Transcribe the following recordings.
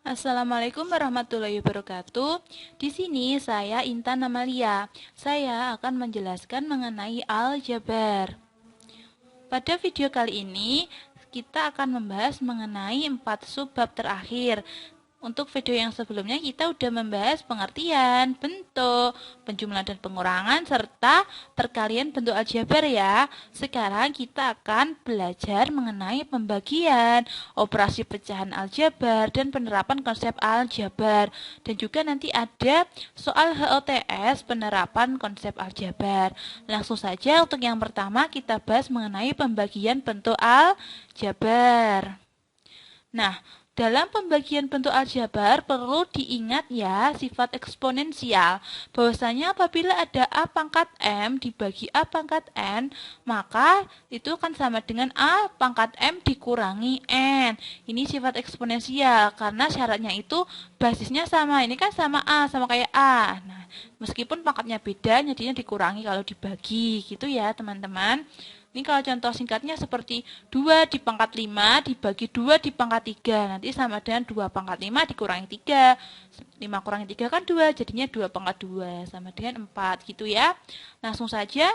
Assalamualaikum warahmatullahi wabarakatuh. Di sini saya Intan Amalia. Saya akan menjelaskan mengenai aljabar. Pada video kali ini, kita akan membahas mengenai 4 subbab terakhir. Untuk video yang sebelumnya kita sudah membahas pengertian, bentuk, penjumlahan dan pengurangan, serta perkalian bentuk aljabar ya. Sekarang kita akan belajar mengenai pembagian, operasi pecahan aljabar, dan penerapan konsep aljabar. Dan juga nanti ada soal HOTS penerapan konsep aljabar. Langsung saja untuk yang pertama kita bahas mengenai pembagian bentuk aljabar. Nah, dalam pembagian bentuk aljabar perlu diingat ya sifat eksponensial. Bahwasanya apabila ada A pangkat M dibagi A pangkat N, maka itu akan sama dengan A pangkat M dikurangi N. Ini sifat eksponensial karena syaratnya itu basisnya sama. Ini kan sama A, sama kayak A. Nah, meskipun pangkatnya beda, jadinya dikurangi kalau dibagi gitu ya teman-teman. Ini kalau contoh singkatnya seperti 2 di pangkat 5 dibagi 2 di pangkat 3. Nanti sama dengan 2 pangkat 5 dikurangi 3. 5 kurangi 3 kan 2, jadinya 2 pangkat 2 sama dengan 4 gitu ya. Langsung saja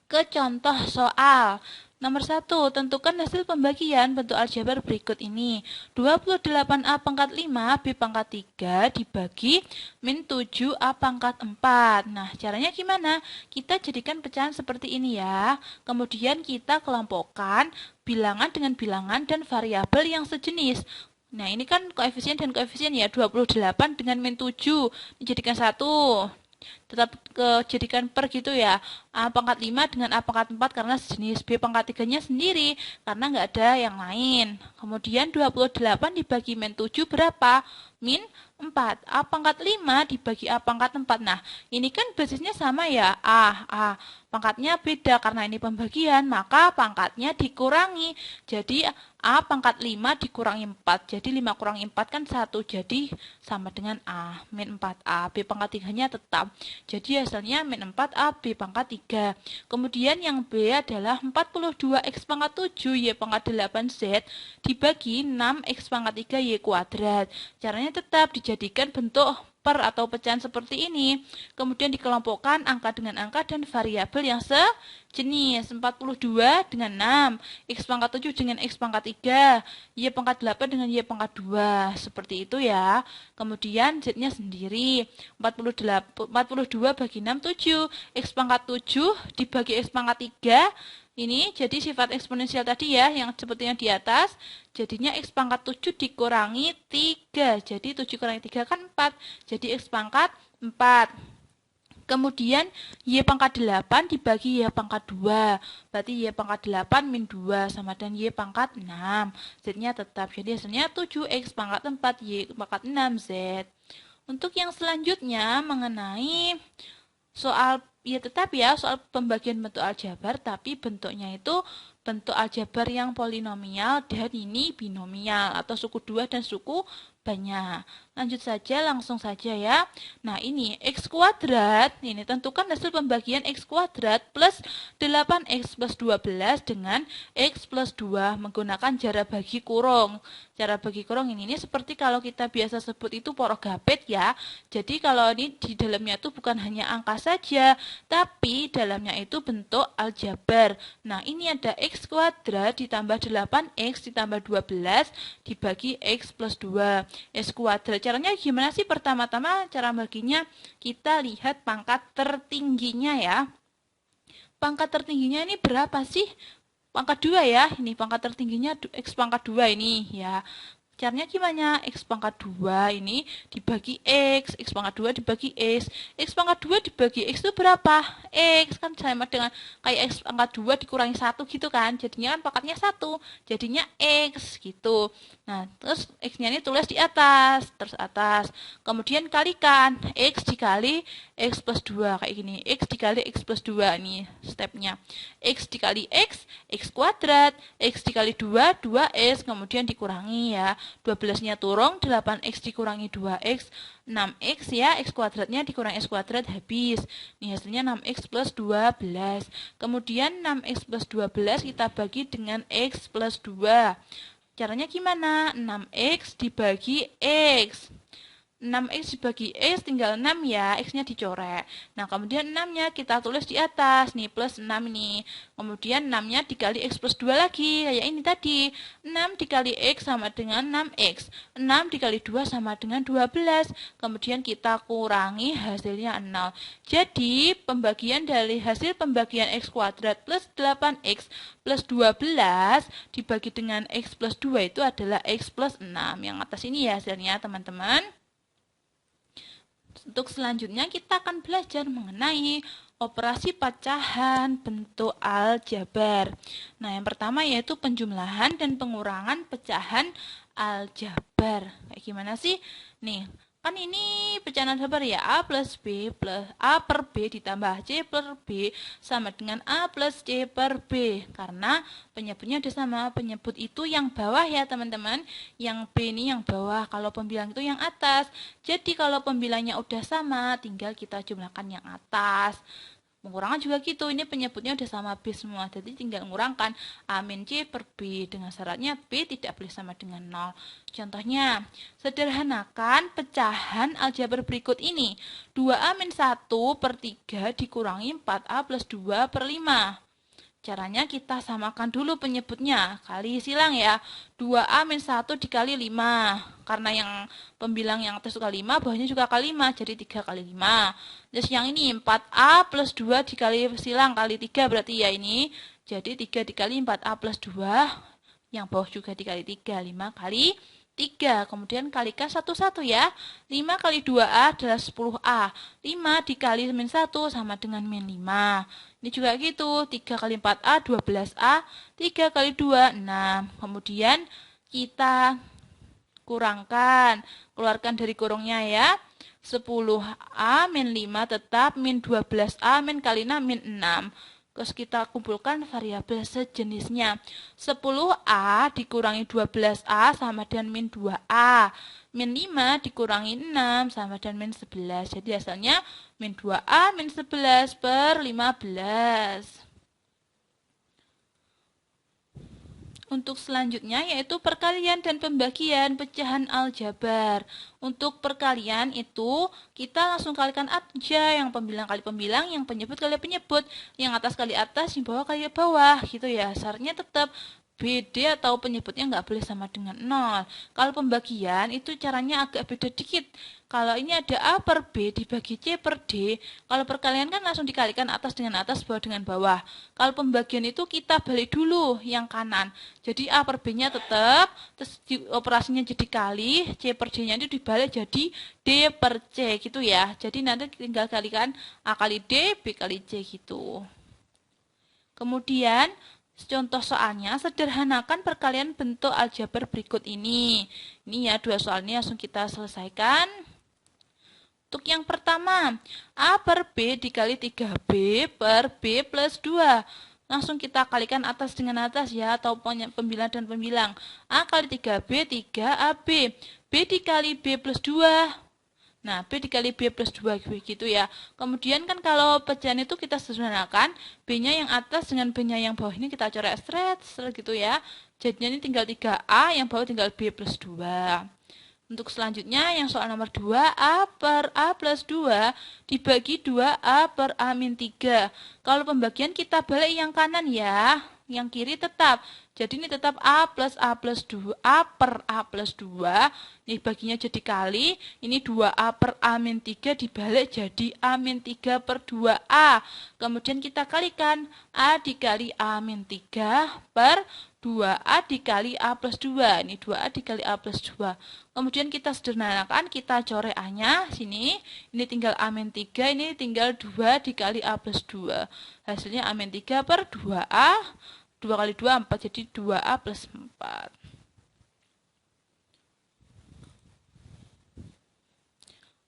ke contoh soal. Nomor 1, tentukan hasil pembagian bentuk aljabar berikut ini. 28A pangkat 5 B pangkat 3 dibagi min 7A pangkat 4. Nah, caranya gimana? Kita jadikan pecahan seperti ini ya. Kemudian kita kelompokkan bilangan dengan bilangan dan variabel yang sejenis. Nah, ini kan koefisien dan koefisien ya. 28 dengan min 7 dijadikan 1. Tetap jadikan per gitu ya. A pangkat 5 dengan A pangkat 4 karena sejenis. B pangkat 3-nya sendiri karena nggak ada yang lain. Kemudian 28 dibagi min 7 berapa? Min 4. A pangkat 5 dibagi A pangkat 4. Nah, ini kan basisnya sama ya. A. Pangkatnya beda karena ini pembagian, maka pangkatnya dikurangi. Jadi A pangkat 5 dikurangi 4. Jadi 5 kurangi 4 kan 1. Jadi sama dengan A. Min 4A. B pangkat 3-nya tetap. Jadi hasilnya min 4A B pangkat 3. Kemudian yang B adalah 42X pangkat 7 Y pangkat 8Z dibagi 6X pangkat 3 Y kuadrat. Caranya tetap dijadikan bentuk per atau pecahan seperti ini. Kemudian dikelompokkan angka dengan angka dan variabel yang sejenis. 42 dengan 6, X pangkat 7 dengan X pangkat 3, Y pangkat 8 dengan Y pangkat 2. Seperti itu ya. Kemudian Z-nya sendiri. 42 bagi 6, 7. X pangkat 7 dibagi X pangkat 3. Ini jadi sifat eksponensial tadi ya, yang seperti yang di atas. Jadinya X pangkat 7 dikurangi 3. Jadi 7 kurangi 3 kan 4. Jadi X pangkat 4. Kemudian Y pangkat 8 dibagi Y pangkat 2. Berarti Y pangkat 8 min 2 sama dengan Y pangkat 6. Z-nya tetap. Jadi hasilnya 7X pangkat 4 Y pangkat 6 Z. Untuk yang selanjutnya mengenai soal ya tetap ya soal pembagian bentuk aljabar, tapi bentuknya itu bentuk aljabar yang polinomial dan ini binomial atau suku 2 dan suku banyak. Lanjut saja, langsung saja ya. Nah, ini X kuadrat, ini tentukan hasil pembagian X kuadrat plus 8X plus 12 dengan X plus 2 menggunakan cara bagi kurung. Cara bagi kurung ini seperti kalau kita biasa sebut itu porogapit ya. Jadi kalau ini di dalamnya itu bukan hanya angka saja, tapi dalamnya itu bentuk aljabar. Nah, ini ada X kuadrat ditambah 8X ditambah 12 dibagi X plus 2. X kuadrat. Caranya gimana sih? Pertama-tama cara baginya kita lihat pangkat tertingginya ya. Pangkat tertingginya ini berapa sih? Pangkat 2 ya. Ini pangkat tertingginya X pangkat 2 ini ya. Caranya gimana? X pangkat 2 ini dibagi X pangkat 2 dibagi X pangkat 2 dibagi X itu berapa? X kan sama dengan kayak X pangkat 2 dikurangi 1 gitu kan. Jadinya kan pangkatnya 1. Jadinya X gitu. Nah, terus X-nya ini tulis di atas. Terus atas. Kemudian kalikan. X dikali X plus 2. Kayak gini. X dikali X plus 2. Nih stepnya. X dikali X kuadrat. X dikali 2, 2X. Kemudian dikurangi ya. 12-nya turun, 8X dikurangi 2X, 6X ya, X kuadratnya dikurangi X kuadrat habis. Ini hasilnya 6X plus 12. Kemudian 6X plus 12 kita bagi dengan X plus 2. Caranya gimana? 6x dibagi X. 6x dibagi X tinggal 6 ya, X-nya dicoret. Nah, kemudian 6-nya kita tulis di atas, nih plus 6 ini. Kemudian 6-nya dikali X plus 2 lagi, kayak ini tadi. 6 dikali X sama dengan 6X. 6 dikali 2 sama dengan 12. Kemudian kita kurangi hasilnya 0. Jadi, pembagian dari hasil pembagian X kuadrat plus 8X plus 12 dibagi dengan X plus 2 itu adalah X plus 6. Yang atas ini ya hasilnya, teman-teman. Untuk selanjutnya kita akan belajar mengenai operasi pecahan bentuk aljabar. Nah, yang pertama yaitu penjumlahan dan pengurangan pecahan aljabar. Kayak gimana sih? Nih, kan ini pecahan aljabar ya, A plus B plus A per B ditambah C per B sama dengan A plus C per B. Karena penyebutnya udah sama, penyebut itu yang bawah ya teman-teman. Yang B ini yang bawah, kalau pembilang itu yang atas. Jadi kalau pembilangnya udah sama, tinggal kita jumlahkan yang atas. Pengurangan juga gitu, ini penyebutnya udah sama B semua, jadi tinggal mengurangkan A min C per B dengan syaratnya B tidak boleh sama dengan 0. Contohnya, sederhanakan pecahan aljabar berikut ini. 2A min 1 per 3 dikurangi 4A plus 2 per 5. Caranya kita samakan dulu penyebutnya, kali silang ya. 2A min 1 dikali 5. Karena yang pembilang yang atas kali 5, bawahnya juga kali 5, jadi 3 kali 5. Terus yang ini 4A plus 2 dikali silang kali 3 berarti ya ini. Jadi 3 dikali 4A plus 2, yang bawah juga dikali 3, 5 kali 3. Kemudian kalikan satu-satu ya. 5 kali 2A adalah 10A. 5 dikali min 1 sama dengan min 5. Ini juga gitu, 3 kali 4A, 12A, 3 kali 2, 6. Kemudian kita kurangkan, keluarkan dari kurungnya ya. 10A min 5 tetap, min 12A, min kali 6, min 6. Terus kita kumpulkan variabel sejenisnya. 10A dikurangi 12A sama dengan min 2A. Min 5 dikurangi 6 sama dengan min 11. Jadi hasilnya min 2A min 11 per 15. Untuk selanjutnya yaitu perkalian dan pembagian pecahan aljabar. Untuk perkalian itu kita langsung kalikan aja, yang pembilang kali pembilang, yang penyebut kali penyebut, yang atas kali atas, yang bawah kali bawah gitu ya. Syaratnya tetap BD atau penyebutnya nggak boleh sama dengan 0. Kalau pembagian itu caranya agak beda dikit. Kalau ini ada A per B dibagi C per D, kalau perkalian kan langsung dikalikan atas dengan atas, bawah dengan bawah. Kalau pembagian itu kita balik dulu yang kanan. Jadi A per B-nya tetap, terus operasinya jadi kali, C per D-nya itu dibalik jadi D per C gitu ya. Jadi nanti tinggal kalikan A kali D, B kali C gitu. Kemudian contoh soalnya, sederhanakan perkalian bentuk aljabar berikut ini. Ini ya dua soal ini langsung kita selesaikan. Untuk yang pertama, A per B dikali 3B per B plus 2. Langsung kita kalikan atas dengan atas ya, atau pembilang dan pembilang. A kali 3B, 3AB. B dikali B plus 2. Nah, B dikali B plus 2 gitu ya. Kemudian kan kalau pecahan itu kita sederhanakan, B-nya yang atas dengan B-nya yang bawah ini kita coret seret gitu ya. Jadinya ini tinggal 3A, yang bawah tinggal B plus 2. Untuk selanjutnya yang soal nomor 2, A per A plus 2 dibagi 2A per A min 3. Kalau pembagian kita balik yang kanan ya, yang kiri tetap. Jadi ini tetap A plus A plus 2, A per A plus 2. Ini baginya jadi kali, ini 2A per A min 3 dibalik jadi A min 3 per 2A. Kemudian kita kalikan A dikali A min 3 per 2A dikali A plus 2. Ini 2A dikali A plus 2. Kemudian kita sederhanakan, kita coret A-nya sini. Ini tinggal A min 3, ini tinggal 2 dikali A plus 2. Hasilnya A min 3 per 2A. 2 kali 2, 4. Jadi 2A plus 4.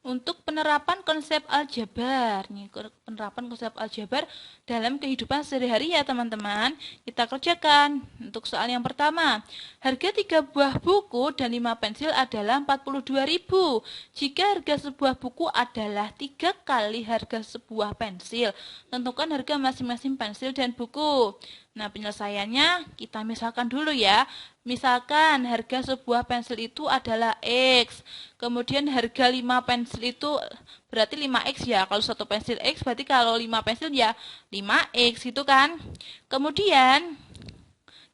Untuk penerapan konsep aljabar, nih penerapan konsep aljabar dalam kehidupan sehari-hari ya teman-teman. Kita kerjakan. Untuk soal yang pertama, harga 3 buah buku dan 5 pensil adalah 42.000. Jika harga sebuah buku adalah 3 kali harga sebuah pensil, tentukan harga masing-masing pensil dan buku. Nah, penyelesaiannya kita misalkan dulu ya. Misalkan harga sebuah pensil itu adalah X. Kemudian harga 5 pensil itu berarti 5X ya. Kalau satu pensil X berarti kalau 5 pensil ya 5X gitu kan. Kemudian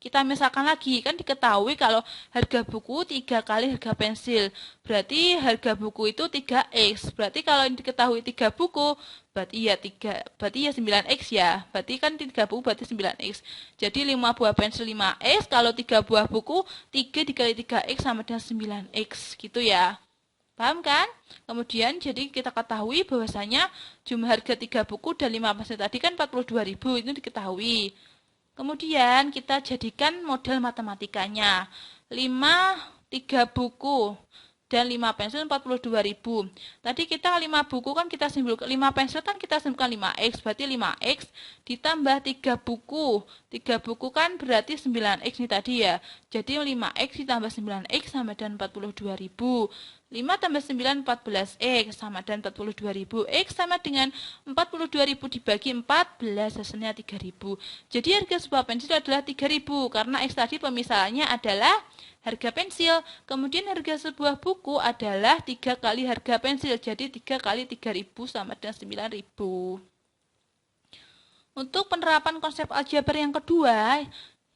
kita misalkan lagi, kan diketahui kalau harga buku 3 kali harga pensil. Berarti harga buku itu 3X. Berarti kalau diketahui 3 buku, berarti ya 9X ya. Berarti kan 3 buku berarti 9X. Jadi 5 buah pensil 5X, kalau 3 buah buku 3 dikali 3X sama dengan 9X gitu ya. Paham kan? Kemudian jadi kita ketahui bahwasanya jumlah harga 3 buku dan 5 pensil tadi kan 42.000, itu diketahui. Kemudian kita jadikan model matematikanya. 3 buku dan 5 pensil 42.000. Tadi kita 5 buku kan kita simpulkan, 5 pensil kan kita simpulkan 5X, berarti 5X ditambah 3 buku. 3 buku kan berarti 9X nih tadi ya. Jadi 5X ditambah 9X sama dengan 42.000. 5 tambah 9, 14X sama dengan 42.000. X sama dengan 42.000 dibagi 14, hasilnya 3.000. Jadi harga sebuah pensil adalah 3.000, karena X tadi pemisahannya adalah harga pensil. Kemudian harga sebuah buku adalah 3 kali harga pensil. Jadi 3 kali 3.000 sama dengan 9.000. Untuk penerapan konsep aljabar yang kedua,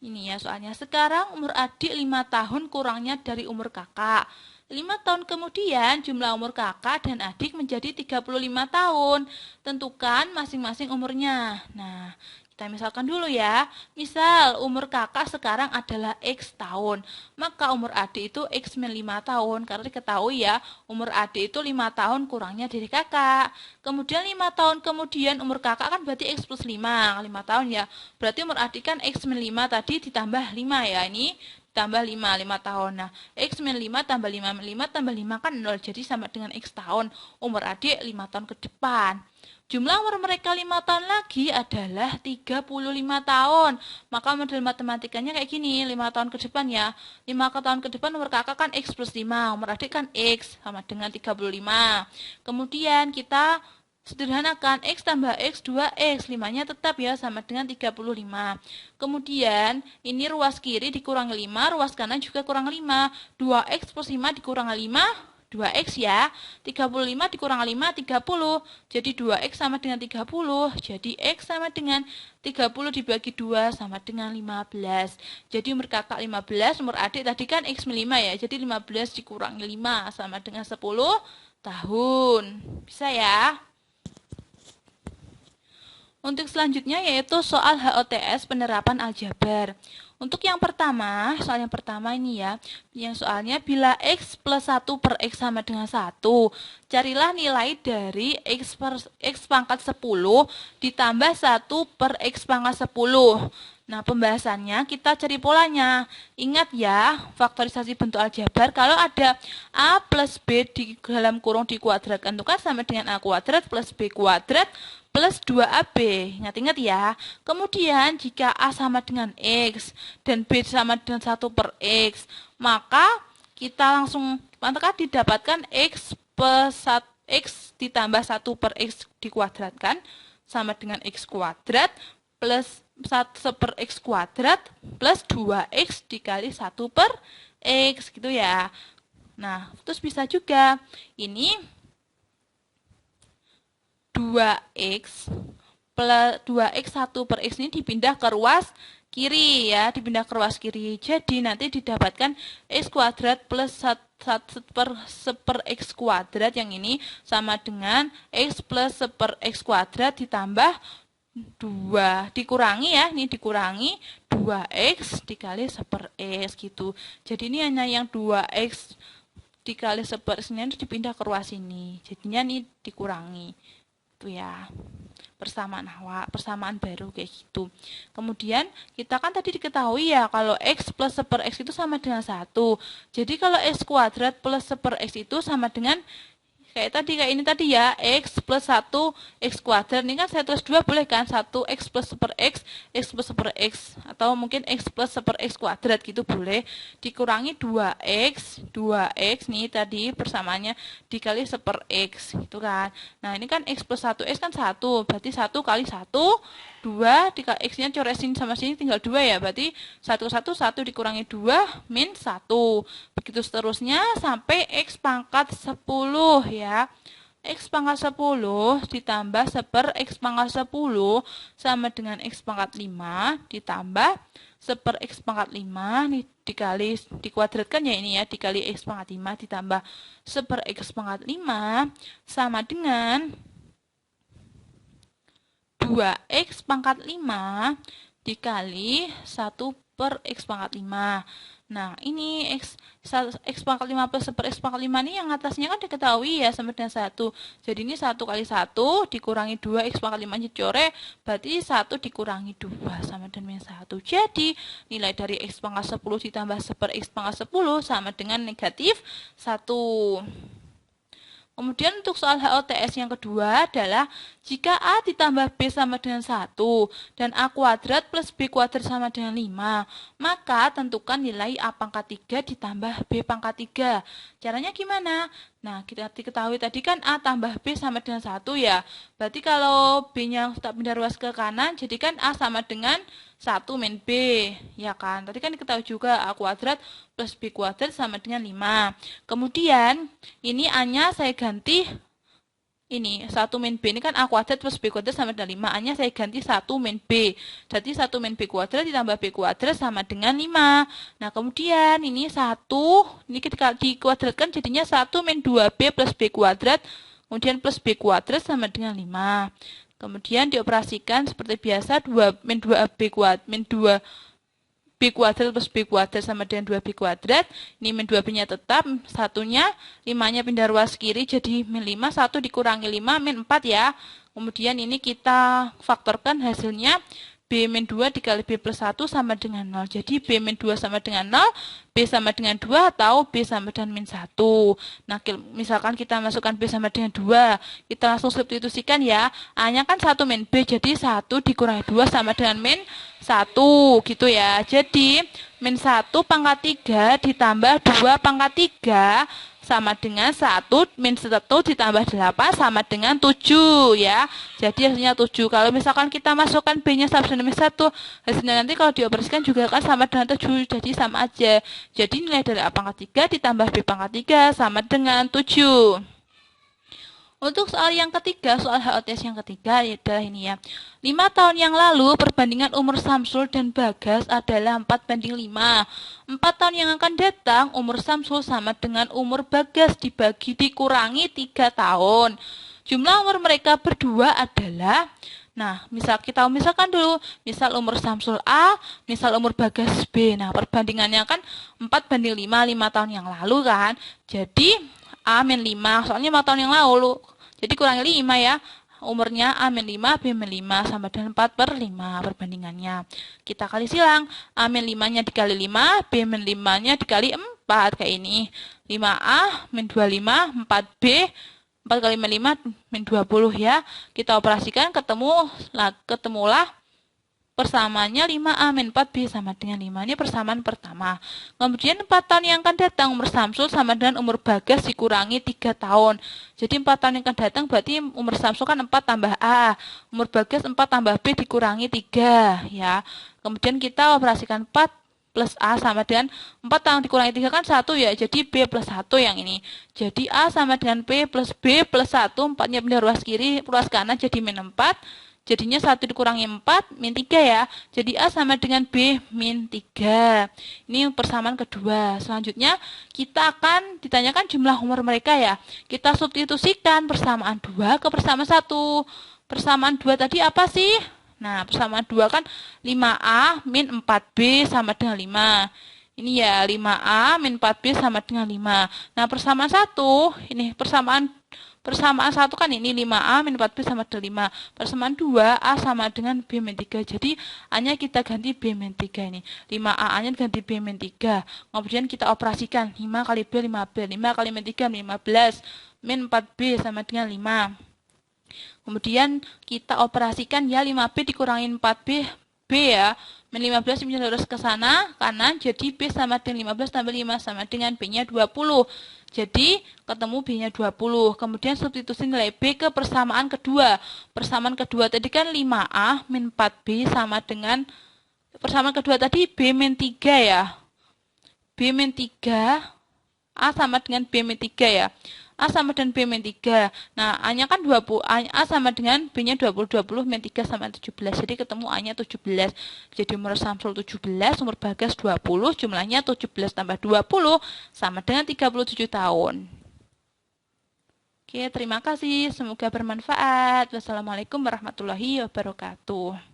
ini ya soalnya. Sekarang umur adik 5 tahun kurangnya dari umur kakak. 5 tahun kemudian jumlah umur kakak dan adik menjadi 35 tahun. Tentukan masing-masing umurnya. Nah, kita misalkan dulu ya. Misal umur kakak sekarang adalah X tahun. Maka umur adik itu X min 5 tahun. Karena diketahui ya, umur adik itu 5 tahun kurangnya dari kakak. Kemudian 5 tahun kemudian umur kakak kan berarti X plus 5. 5 tahun ya. Berarti umur adik kan X min 5 tadi ditambah 5 ya. Ini tambah 5 tahun. Nah, X min 5 tambah 5 tambah 5 kan 0. Jadi sama dengan X tahun. Umur adik 5 tahun ke depan. Jumlah umur mereka 5 tahun lagi adalah 35 tahun. Maka model matematikanya kayak gini, 5 tahun ke depan ya. 5 tahun ke depan umur kakak kan X plus 5, umur adik kan X sama dengan 35. Kemudian kita sederhanakan X tambah X 2X, 5-nya tetap ya sama dengan 35. Kemudian ini ruas kiri dikurangi 5, ruas kanan juga kurang 5. 2X plus 5 dikurangi 5, 2X ya. 35 dikurang 5, 30. Jadi 2X sama dengan 30. Jadi X sama dengan 30 dibagi 2 sama dengan 15. Jadi umur kakak 15, umur adik tadi kan X min 5 ya. Jadi 15 dikurangi 5 sama dengan 10 tahun. Bisa ya? Untuk selanjutnya yaitu soal HOTS penerapan aljabar. Untuk yang pertama, soal yang pertama ini ya, yang soalnya bila X plus 1 per X sama dengan 1, carilah nilai dari X pangkat 10 ditambah 1 per X pangkat 10. Nah, pembahasannya kita cari polanya. Ingat ya, faktorisasi bentuk aljabar kalau ada A plus B di dalam kurung dikuadratkan itu kan sama dengan A kuadrat plus B kuadrat plus 2AB. Ingat-ingat ya. Kemudian jika A sama dengan X dan B sama dengan 1 per X, maka kita langsung maka didapatkan X plus X ditambah 1 per X dikuadratkan sama dengan X kuadrat plus 1 per X kuadrat plus 2X dikali 1 per X gitu ya. Nah, terus bisa juga ini 2X plus 2X 1 per X ini dipindah ke ruas kiri ya, dipindah ke ruas kiri. Jadi nanti didapatkan X kuadrat plus 1 per X kuadrat yang ini sama dengan X plus 1 per X kuadrat ditambah 2 dikurangi ya, ini dikurangi 2X dikali 1 per X gitu. Jadi ini hanya yang 2X dikali 1 per X ini dipindah ke ruas ini. Jadinya ini dikurangi. Itu ya. Persamaan baru kayak gitu. Kemudian kita kan tadi diketahui ya kalau X plus 1 per X itu sama dengan 1. Jadi kalau X kuadrat plus 1 per X itu sama dengan kayak ini tadi ya, X plus 1 X kuadrat. Ini kan saya tulis 2 boleh kan? 1 X plus 1 per X, X plus 1 per X. Atau mungkin X plus 1 per X kuadrat gitu boleh. Dikurangi 2X nih tadi persamaannya dikali 1 per X gitu kan. Nah ini kan X plus 1X kan 1. Berarti 1 kali 1 2, X-nya coresin sama sini tinggal 2 ya, berarti 1 dikurangi 2, min 1. Begitu seterusnya sampai X pangkat 10 ya. X pangkat 10 ditambah 1/X pangkat 10 sama dengan X pangkat 5 ditambah 1/X pangkat 5 nih dikuadratkan ya ini ya, dikali X pangkat 5 ditambah 1/X pangkat 5 sama dengan 2X pangkat 5 dikali 1/X pangkat 5. Nah, ini X pangkat 5 plus 1/X pangkat 5 ini yang atasnya kan diketahui ya sama dengan 1. Jadi ini 1 kali 1 dikurangi 2X pangkat 5 dicore, berarti 1 dikurangi 2 sama dengan min 1. Jadi nilai dari X pangkat 10 ditambah 1/X pangkat 10 sama dengan negatif 1. Kemudian untuk soal HOTS yang kedua adalah jika A ditambah B sama dengan 1 dan A kuadrat plus B kuadrat sama dengan 5, maka tentukan nilai A pangkat 3 ditambah B pangkat 3. Caranya gimana? Nah, kita diketahui tadi kan A tambah B sama dengan 1 ya. Berarti kalau B-nya tak pindah ruas ke kanan, jadi kan A sama dengan 1 min B, ya kan? Tadi kan diketahui juga A kuadrat plus B kuadrat sama dengan 5. Kemudian, ini A-nya saya ganti, ini 1 min B, ini kan A kuadrat plus B kuadrat sama dengan 5. A-nya saya ganti 1 min B. Jadi 1 min B kuadrat ditambah B kuadrat sama dengan 5. Nah, kemudian ini 1, ini ketika dikuadratkan jadinya 1 min 2B plus B kuadrat, kemudian plus B kuadrat sama dengan 5. Kemudian dioperasikan seperti biasa 2 min 2B kuadrat min 2B kuadrat plus B kuadrat sama dengan 2B kuadrat. Ini min 2B-nya tetap, satunya 5-nya pindah ruas kiri jadi min 5, 1 dikurangi 5 min 4 ya. Kemudian ini kita faktorkan hasilnya B min 2 dikali B plus 1 sama dengan 0. Jadi B min 2 sama dengan 0, B sama dengan 2 atau B sama dengan min 1. Nah, misalkan kita masukkan B sama dengan 2, kita langsung substitusikan ya. A-nya kan 1 min B, jadi 1 dikurangi 2 sama dengan min 1, gitu ya. Jadi, min 1 pangkat 3 ditambah 2 pangkat 3 sama dengan 1 min 1 ditambah 8 sama dengan 7 ya. Jadi hasilnya 7. Kalau misalkan kita masukkan B-nya sama dengan min 1, hasilnya nanti kalau dioperasikan juga kan sama dengan 7. Jadi sama aja. Jadi nilai dari A pangkat 3 ditambah B pangkat 3 sama dengan 7. Untuk soal yang ketiga, soal HOTS yang ketiga adalah ini ya. 5 tahun yang lalu perbandingan umur Samsul dan Bagas adalah 4:5. 4 tahun yang akan datang umur Samsul sama dengan umur Bagas dikurangi 3 tahun. Jumlah umur mereka berdua adalah, nah, misalkan dulu, misal umur Samsul A, misal umur Bagas B. Nah, perbandingannya kan 4:5, 5 tahun yang lalu kan. Jadi A min 5, soalnya 5 tahun yang lalu. Jadi kurangi 5 ya. Umurnya A min 5, B min 5 sama dengan 4/5 perbandingannya. Kita kali silang. A min 5-nya dikali 5, B min 5-nya dikali 4 kayak ini. 5A min 25, 4B 4 kali min 5 min 20 ya. Kita operasikan ketemulah persamaannya 5A min 4B sama dengan 5. Ini persamaan pertama. Kemudian 4 tahun yang akan datang umur Samsul sama dengan umur Bagas dikurangi 3 tahun. Jadi 4 tahun yang akan datang berarti umur Samsul kan 4 tambah A. Umur Bagas 4 tambah B dikurangi 3 ya. Kemudian kita operasikan 4 plus A sama dengan 4 tahun dikurangi 3 kan 1 ya. Jadi B plus 1 yang ini. Jadi A sama dengan B plus 1. 4-nya pindah ruas kiri, ruas kanan jadi min 4. Jadinya 1 dikurangi 4, min 3 ya. Jadi A sama dengan B min 3. Ini persamaan kedua. Selanjutnya kita akan ditanyakan jumlah umur mereka ya. Kita substitusikan persamaan 2 ke persamaan 1. Persamaan 2 tadi apa sih? Nah, persamaan 2 kan 5A min 4B sama dengan 5. Ini ya 5A min 4B sama dengan 5. Nah, persamaan 1, ini persamaan 1 kan ini 5A min 4B sama dengan 5. Persamaan 2, A sama dengan B min 3. Jadi A-nya kita ganti B min 3 ini. 5A A-nya ganti B min 3. Kemudian kita operasikan 5 kali B 5B. 5 kali min 3 15. Min 4B sama dengan 5. Kemudian kita operasikan ya 5B dikurangi 4B B ya. Min 15 harus ke sana, kanan, jadi B sama dengan 15 tambah 5 sama dengan B-nya 20. Jadi, ketemu B-nya 20. Kemudian substitusi nilai B ke persamaan kedua. Persamaan kedua tadi kan 5A min 4B sama dengan, persamaan kedua tadi B min 3 ya. B min 3, A sama dengan B min 3 ya. A sama dengan B min 3. Nah, A-nya kan 20. A sama dengan B-nya 20. 20 min 3 sama 17. Jadi ketemu A-nya 17. Jadi umur Samsul 17, umur Bagas 20, jumlahnya 17 tambah 20 sama dengan 37 tahun. Oke, terima kasih. Semoga bermanfaat. Wassalamualaikum warahmatullahi wabarakatuh.